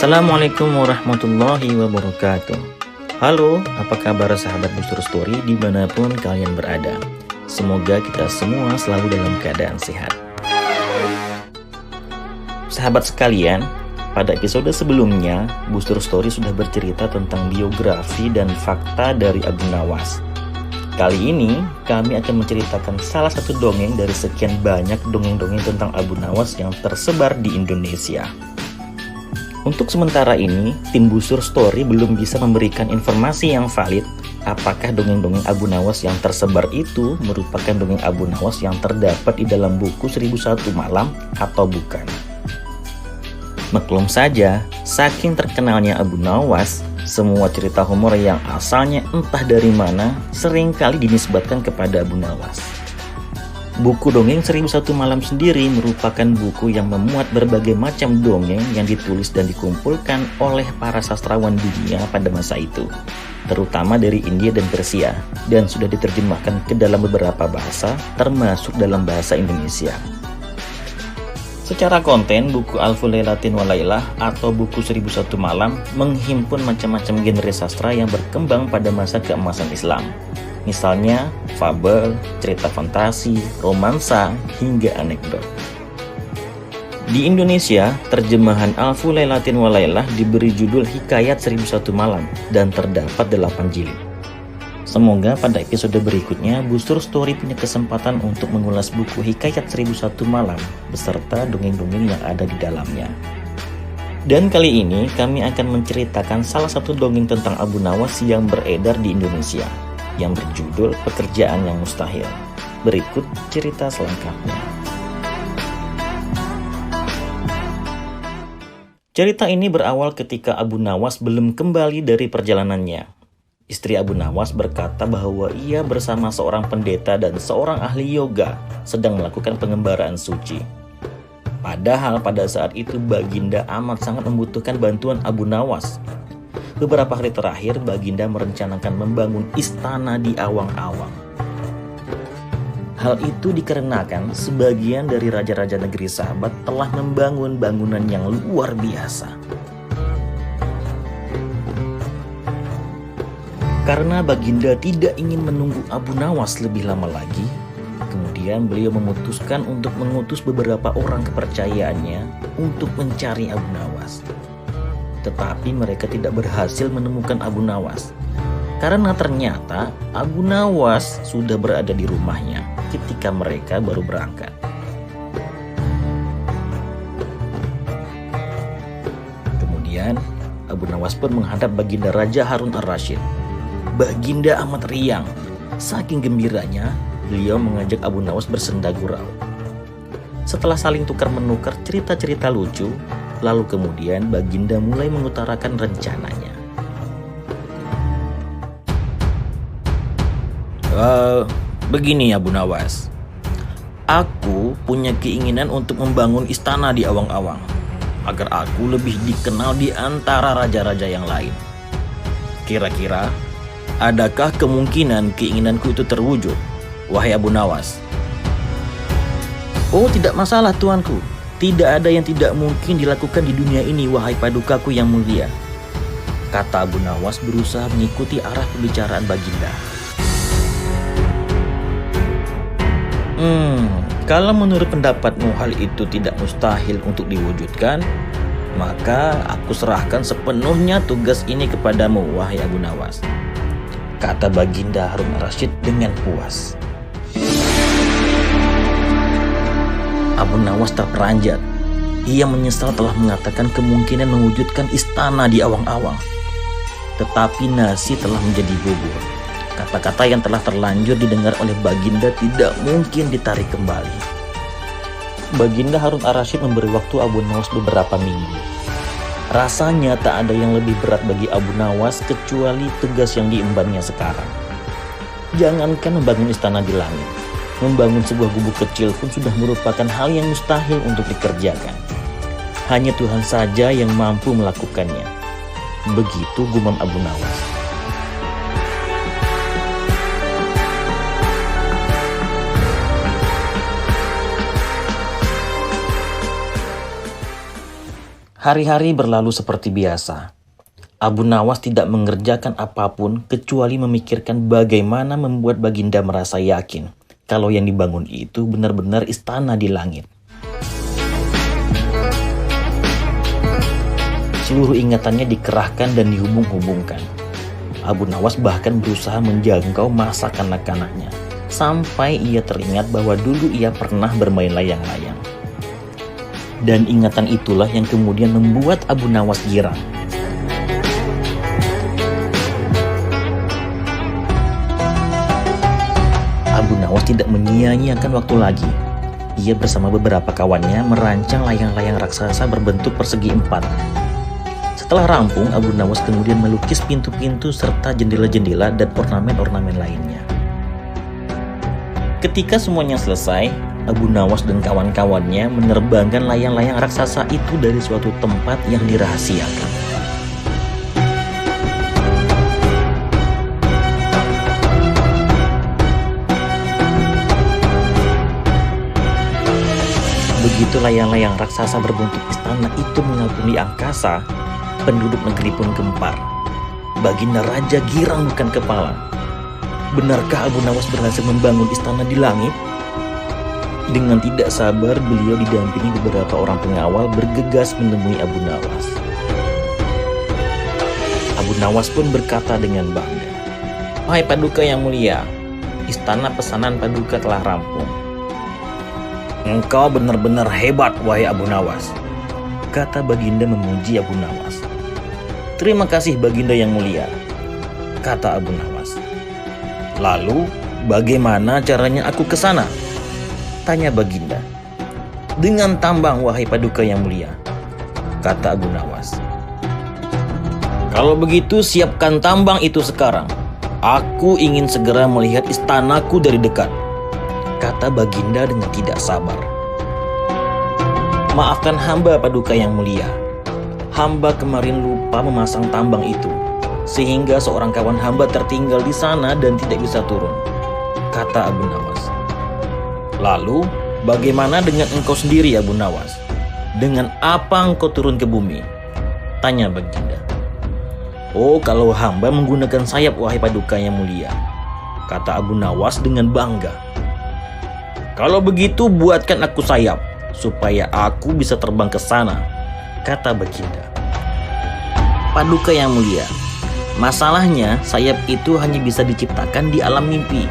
Assalamualaikum warahmatullahi wabarakatuh. Halo, apa kabar sahabat Busur Story dimanapun kalian berada. Semoga kita semua selalu dalam keadaan sehat. Sahabat sekalian, pada episode sebelumnya Busur Story sudah bercerita tentang biografi dan fakta dari Abu Nawas. Kali ini kami akan menceritakan salah satu dongeng dari sekian banyak dongeng-dongeng tentang Abu Nawas yang tersebar di Indonesia. Untuk sementara ini, tim Busur Story belum bisa memberikan informasi yang valid apakah dongeng-dongeng Abu Nawas yang tersebar itu merupakan dongeng Abu Nawas yang terdapat di dalam buku 1001 Malam atau bukan. Maklum saja, saking terkenalnya Abu Nawas, semua cerita humor yang asalnya entah dari mana seringkali dinisbatkan kepada Abu Nawas. Buku dongeng 1001 Malam sendiri merupakan buku yang memuat berbagai macam dongeng yang ditulis dan dikumpulkan oleh para sastrawan dunia pada masa itu, terutama dari India dan Persia, dan sudah diterjemahkan ke dalam beberapa bahasa, termasuk dalam bahasa Indonesia. Secara konten, buku Alfu Lailatin wa Lailah atau buku 1001 Malam menghimpun macam-macam genre sastra yang berkembang pada masa keemasan Islam. Misalnya, fabel, cerita fantasi, romansa, hingga anekdot. Di Indonesia, terjemahan Alfu Lailatin wa Lailah diberi judul Hikayat 1001 Malam dan terdapat 8 jilid. Semoga pada episode berikutnya Busur Story punya kesempatan untuk mengulas buku Hikayat 1001 Malam beserta dongeng-dongeng yang ada di dalamnya. Dan kali ini kami akan menceritakan salah satu dongeng tentang Abu Nawas yang beredar di Indonesia, yang berjudul Pekerjaan yang Mustahil. Berikut cerita selengkapnya. Cerita ini berawal ketika Abu Nawas belum kembali dari perjalanannya. Istri Abu Nawas berkata bahwa ia bersama seorang pendeta dan seorang ahli yoga sedang melakukan pengembaraan suci. Padahal pada saat itu Baginda amat sangat membutuhkan bantuan Abu Nawas. Beberapa hari terakhir, Baginda merencanakan membangun istana di awang-awang. Hal itu dikarenakan sebagian dari raja-raja negeri sahabat telah membangun bangunan yang luar biasa. Karena Baginda tidak ingin menunggu Abu Nawas lebih lama lagi, kemudian beliau memutuskan untuk mengutus beberapa orang kepercayaannya untuk mencari Abu Nawas. Tetapi mereka tidak berhasil menemukan Abu Nawas karena ternyata Abu Nawas sudah berada di rumahnya ketika mereka baru berangkat. Kemudian Abu Nawas pun menghadap Baginda Raja Harun ar-Rasyid. Baginda amat riang. Saking gembiranya, beliau mengajak Abu Nawas bersenda gurau. Setelah saling tukar-menukar cerita-cerita lucu, lalu kemudian Baginda mulai mengutarakan rencananya. Begini Abu Nawas, aku punya keinginan untuk membangun istana di awang-awang, agar aku lebih dikenal di antara raja-raja yang lain. Kira-kira, adakah kemungkinan keinginanku itu terwujud, wahai Abu Nawas? Oh, tidak masalah tuanku. Tidak ada yang tidak mungkin dilakukan di dunia ini, wahai padukaku yang mulia, kata Abu Nawas berusaha mengikuti arah pembicaraan Baginda. Kalau menurut pendapatmu hal itu tidak mustahil untuk diwujudkan, maka aku serahkan sepenuhnya tugas ini kepadamu, wahai Abu Nawas, kata Baginda Harun ar-Rasyid dengan puas. Abu Nawas terperanjat. Ia menyesal telah mengatakan kemungkinan mewujudkan istana di awang-awang. Tetapi nasi telah menjadi bubur. Kata-kata yang telah terlanjur didengar oleh Baginda tidak mungkin ditarik kembali. Baginda Harun ar-Rasyid memberi waktu Abu Nawas beberapa minggu. Rasanya tak ada yang lebih berat bagi Abu Nawas kecuali tugas yang diembannya sekarang. Jangankan membangun istana di langit, membangun sebuah gubuk kecil pun sudah merupakan hal yang mustahil untuk dikerjakan. Hanya Tuhan saja yang mampu melakukannya. Begitu gumam Abu Nawas. Hari-hari berlalu seperti biasa. Abu Nawas tidak mengerjakan apapun kecuali memikirkan bagaimana membuat Baginda merasa yakin kalau yang dibangun itu benar-benar istana di langit. Seluruh ingatannya dikerahkan dan dihubung-hubungkan. Abu Nawas bahkan berusaha menjangkau masa kanak-kanaknya, sampai ia teringat bahwa dulu ia pernah bermain layang-layang. Dan ingatan itulah yang kemudian membuat Abu Nawas girang. Abu Nawas tidak menyia-nyiakan waktu lagi. Ia bersama beberapa kawannya merancang layang-layang raksasa berbentuk persegi 4. Setelah rampung, Abu Nawas kemudian melukis pintu-pintu serta jendela-jendela dan ornamen-ornamen lainnya. Ketika semuanya selesai, Abu Nawas dan kawan-kawannya menerbangkan layang-layang raksasa itu dari suatu tempat yang dirahasiakan. Begitu layang-layang raksasa berbentuk istana itu mengagumi angkasa, penduduk negeri pun gempar. Baginda Raja girang bukan kepala. Benarkah Abu Nawas berhasil membangun istana di langit? Dengan tidak sabar, beliau didampingi beberapa orang pengawal bergegas menemui Abu Nawas. Abu Nawas pun berkata dengan bangga, "Wahai Paduka yang mulia, istana pesanan Paduka telah rampung." "Engkau benar-benar hebat, wahai Abu Nawas," kata Baginda memuji Abu Nawas. "Terima kasih Baginda yang mulia," kata Abu Nawas. "Lalu, bagaimana caranya aku ke sana?" tanya Baginda. "Dengan tambang, wahai Paduka yang mulia," kata Abu Nawas. "Kalau begitu siapkan tambang itu sekarang. Aku ingin segera melihat istanaku dari dekat," kata Baginda dengan tidak sabar. "Maafkan hamba Paduka yang mulia. Hamba kemarin lupa memasang tambang itu, sehingga seorang kawan hamba tertinggal di sana dan tidak bisa turun," kata Abu Nawas. "Lalu, bagaimana dengan engkau sendiri, Abu Nawas? Dengan apa engkau turun ke bumi?" tanya Baginda. "Oh, kalau hamba menggunakan sayap, wahai Paduka yang mulia," kata Abu Nawas dengan bangga. "Kalau begitu buatkan aku sayap, supaya aku bisa terbang ke sana," kata Baginda. "Paduka yang mulia, masalahnya sayap itu hanya bisa diciptakan di alam mimpi,"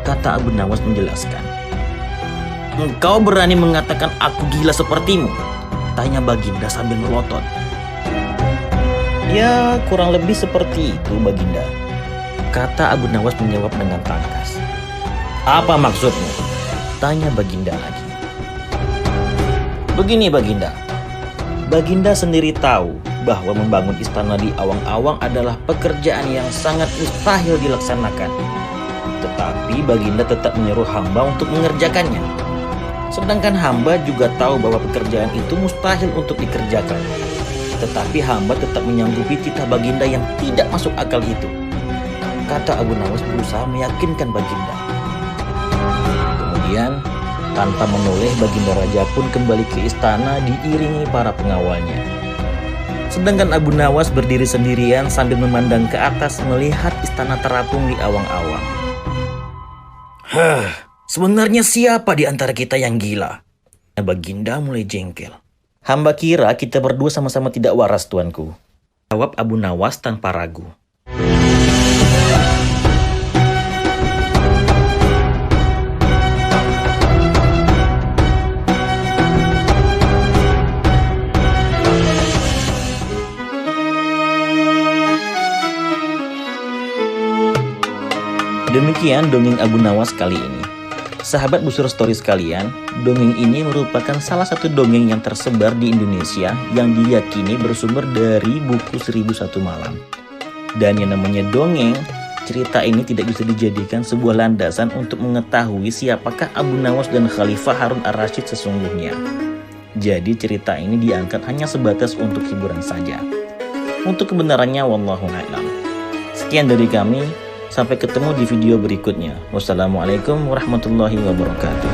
kata Abu Nawas menjelaskan. "Engkau berani mengatakan aku gila sepertimu?" tanya Baginda sambil melotot. "Ya, kurang lebih seperti itu, Baginda," kata Abu Nawas menjawab dengan tangkas. "Apa maksudmu?" tanya Baginda lagi. "Begini Baginda, Baginda sendiri tahu bahwa membangun istana di awang-awang adalah pekerjaan yang sangat mustahil dilaksanakan. Tetapi Baginda tetap menyuruh hamba untuk mengerjakannya. Sedangkan hamba juga tahu bahwa pekerjaan itu mustahil untuk dikerjakan. Tetapi hamba tetap menyanggupi titah Baginda yang tidak masuk akal itu," kata Abu Nawas berusaha meyakinkan Baginda. Kemudian, tanpa menoleh, Baginda Raja pun kembali ke istana diiringi para pengawalnya. Sedangkan Abu Nawas berdiri sendirian sambil memandang ke atas melihat istana terapung di awang-awang. "Sebenarnya siapa di antara kita yang gila?" Baginda mulai jengkel. "Hamba kira kita berdua sama-sama tidak waras, tuanku," jawab Abu Nawas tanpa ragu. Demikian dongeng Abu Nawas kali ini. Sahabat Busur Story sekalian, dongeng ini merupakan salah satu dongeng yang tersebar di Indonesia yang diyakini bersumber dari buku 1001 Malam. Dan yang namanya dongeng, cerita ini tidak bisa dijadikan sebuah landasan untuk mengetahui siapakah Abu Nawas dan Khalifah Harun ar-Rasyid sesungguhnya. Jadi cerita ini diangkat hanya sebatas untuk hiburan saja. Untuk kebenarannya wallahu a'lam. Sekian dari kami. Sampai ketemu di video berikutnya. Wassalamualaikum warahmatullahi wabarakatuh.